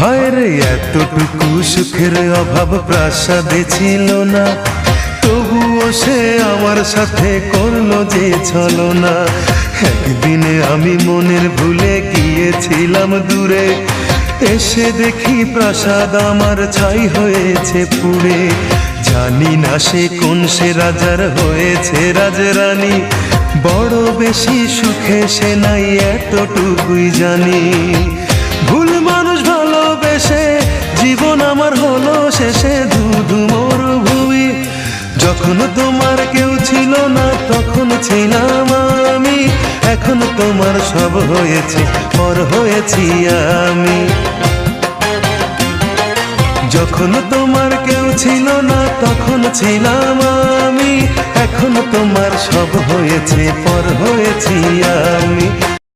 হায় রে এতটুকু সুখের অভাব প্রাসাদে ছিল না, তবুও সে আমার সাথে করলো যে ছলনা। একদিনে আমি মনের ভুলে গিয়েছিলাম দূরে, এসে দেখি প্রাসাদ আমার ছাই হয়েছে পুড়ে। জানি না সে কোন সে রাজার হয়েছে রাজরানী, বড় বেশি সুখে সে নাই এতটুকুই জানি। ভুল মানুষ ভালোবেসে জীবন আমার হলো শেষে ধুধু মরুভূমি। যখন তোমার কেউ ছিল না তখন ছিলাম আমি, এখন তোমার সব হয়েছে পর হয়েছি আমি। যখন তোমার কেউ ছিল না তখন ছিলাম আমি, এখন তোমার সব হয়েছে পর হয়েছি আমি।